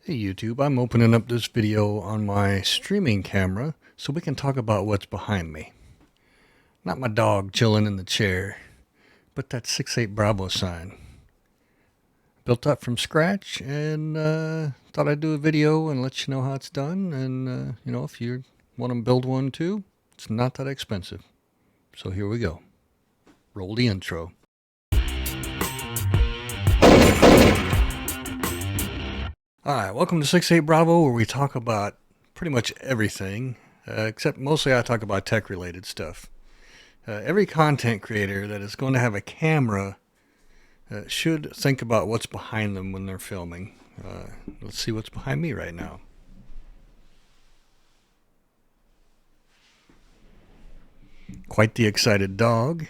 Hey YouTube, I'm opening up this video on my streaming camera so we can talk about what's behind me. Not my dog chilling in the chair, but that 6-8 Bravo sign. Built up from scratch and thought I'd do a video and let you know how it's done. And if you want to build one too, it's not that expensive. So here we go. Roll the intro. Alright, welcome to 6-8 Bravo, where we talk about pretty much everything, except mostly I talk about tech-related stuff. Every content creator that is going to have a camera should think about what's behind them when they're filming. Let's see what's behind me right now. Quite the excited dog,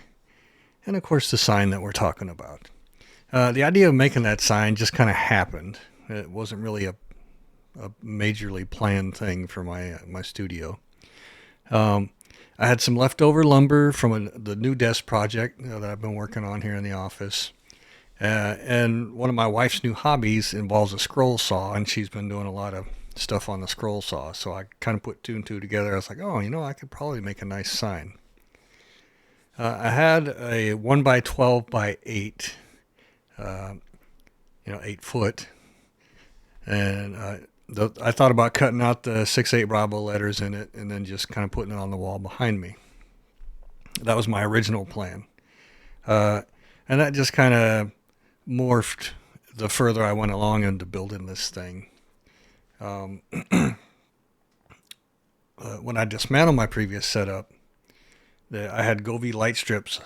and of course the sign that we're talking about. The idea of making that sign just kind of happened. It wasn't really a majorly planned thing for my studio. I had some leftover lumber from the new desk project that I've been working on here in the office. And one of my wife's new hobbies involves a scroll saw, and she's been doing a lot of stuff on the scroll saw. So I kind of put two and two together. I was like, oh, I could probably make a nice sign. I had a 1x12 by 8, 8 foot. And I thought about cutting out the 6-8 Bravo letters in it and then just kind of putting it on the wall behind me. That was my original plan. And that just kind of morphed the further I went along into building this thing. When I dismantled my previous setup, I had Govee light strips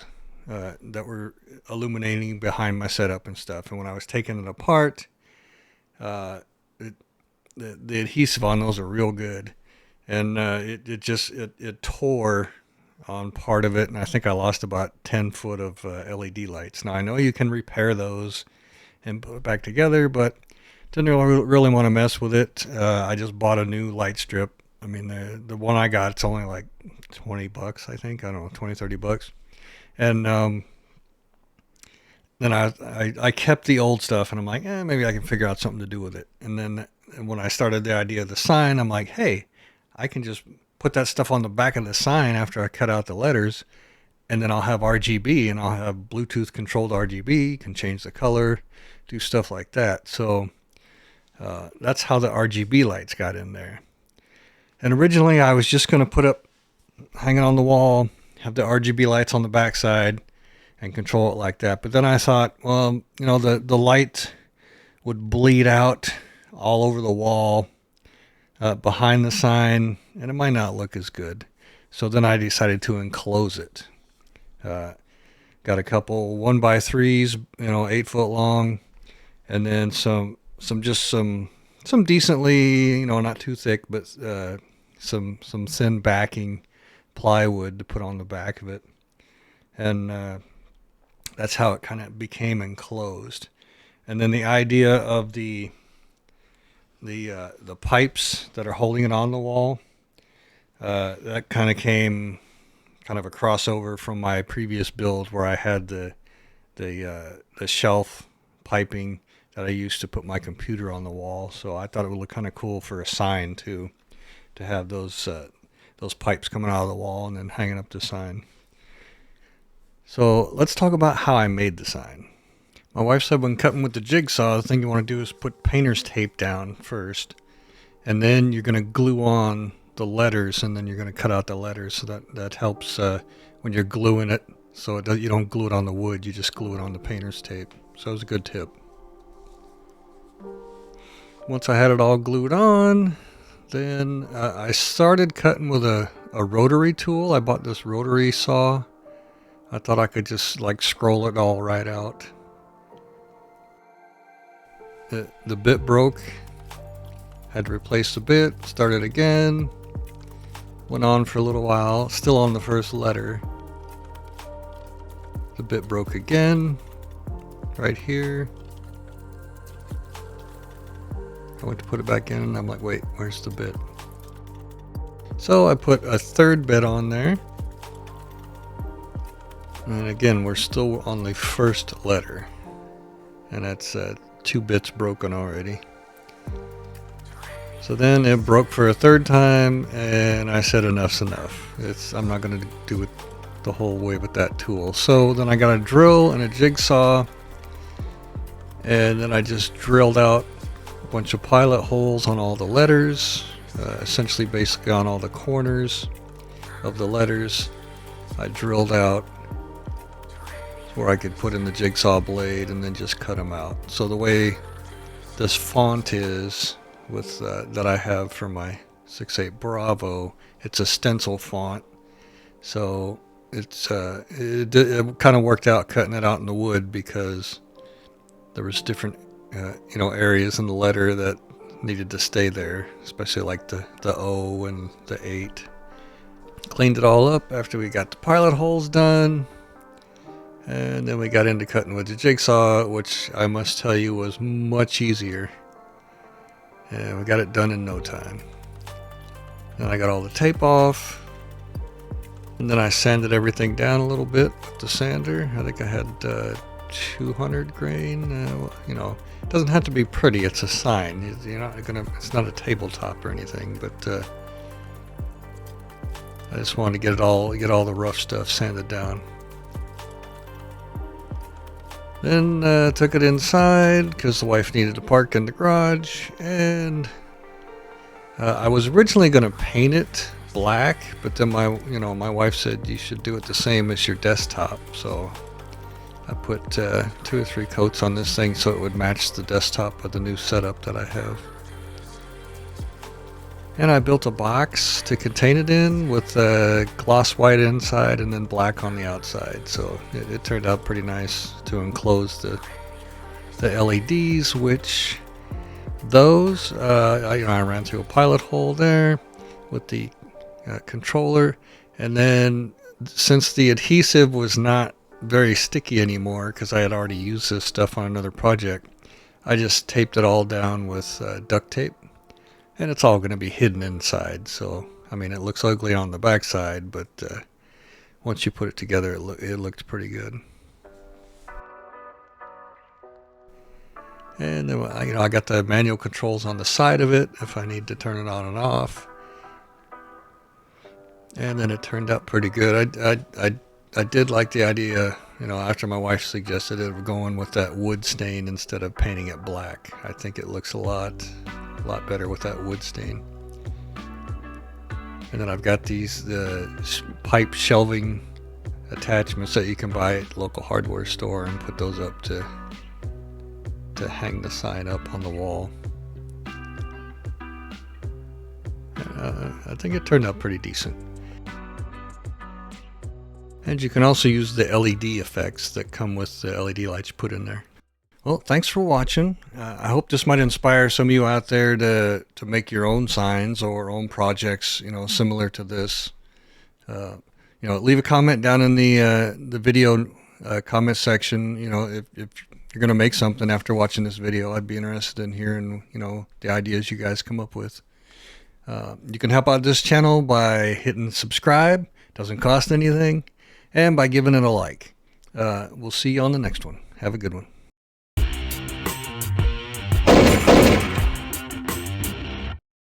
that were illuminating behind my setup and stuff. And when I was taking it apart, the adhesive on those are real good, and it tore on part of it, and I think I lost about 10 foot of LED lights. Now I know you can repair those and put it back together, but didn't really want to mess with it. I just bought a new light strip. I mean, the one I got, it's only like $20, I think. I don't know, 20, $30. And then I kept the old stuff, and I'm like, maybe I can figure out something to do with it. And then when I started the idea of the sign, I'm like, hey, I can just put that stuff on the back of the sign after I cut out the letters, and then I'll have RGB, and I'll have Bluetooth controlled RGB, can change the color, do stuff like that. So that's how the RGB lights got in there. And originally I was just going to put up, hanging on the wall, have the RGB lights on the backside, and control it like that. But then I thought, well, the light would bleed out all over the wall behind the sign, and it might not look as good. So then I decided to enclose it. Got a couple 1x3s, 8 foot long, and then some decently, not too thick, but some thin backing plywood to put on the back of it. And that's how it kind of became enclosed. And then the idea of the pipes that are holding it on the wall, that kind of came kind of a crossover from my previous build, where I had the shelf piping that I used to put my computer on the wall. So I thought it would look kind of cool for a sign too, to have those pipes coming out of the wall and then hanging up the sign. So let's talk about how I made the sign. My wife said when cutting with the jigsaw, the thing you want to do is put painter's tape down first, and then you're going to glue on the letters, and then you're going to cut out the letters. So that helps when you're gluing it, so you don't glue it on the wood, you just glue it on the painter's tape. So it was a good tip. Once I had it all glued on, then I started cutting with a rotary tool. I bought this rotary saw. I thought I could just scroll it all right out. The bit broke. Had to replace the bit. Started again. Went on for a little while. Still on the first letter. The bit broke again. Right here. I went to put it back in, and I'm like, wait, where's the bit? So I put a third bit on there. And again, we're still on the first letter. And that's 2 bits broken already. So then it broke for a third time, and I said enough's enough. I'm not going to do it the whole way with that tool. So then I got a drill and a jigsaw, and then I just drilled out a bunch of pilot holes on all the letters, essentially basically on all the corners of the letters. I drilled out where I could put in the jigsaw blade and then just cut them out. So the way this font is with that I have for my 6.8 Bravo, it's a stencil font, so it kind of worked out cutting it out in the wood because there was different areas in the letter that needed to stay there, especially like the O and the 8. Cleaned it all up after we got the pilot holes done, and then we got into cutting with the jigsaw, which I must tell you was much easier. And we got it done in no time. Then I got all the tape off, and then I sanded everything down a little bit with the sander. I think I had 200 grain. It doesn't have to be pretty. It's a sign. It's not a tabletop or anything, but I just wanted to get all the rough stuff sanded down. Then took it inside because the wife needed to park in the garage, and I was originally going to paint it black, but then my wife said you should do it the same as your desktop, so I put 2 or 3 coats on this thing so it would match the desktop of the new setup that I have. And I built a box to contain it in with gloss white inside and then black on the outside. So it turned out pretty nice to enclose the LEDs, which those, I ran through a pilot hole there with the controller. And then since the adhesive was not very sticky anymore, because I had already used this stuff on another project, I just taped it all down with duct tape. And it's all going to be hidden inside, so it looks ugly on the backside, but once you put it together, it looked pretty good. And then I got the manual controls on the side of it if I need to turn it on and off. And then it turned out pretty good. I did like the idea, after my wife suggested it, of going with that wood stain instead of painting it black. I think it looks a lot better with that wood stain. And then I've got these pipe shelving attachments that you can buy at local hardware store and put those up to hang the sign up on the wall. I think it turned out pretty decent. And you can also use the LED effects that come with the LED lights you put in there. Well, thanks for watching. I hope this might inspire some of you out there to make your own signs or own projects, similar to this. Leave a comment down in the video comment section. If you're going to make something after watching this video, I'd be interested in hearing, the ideas you guys come up with. You can help out this channel by hitting subscribe. Doesn't cost anything. And by giving it a like. We'll see you on the next one. Have a good one.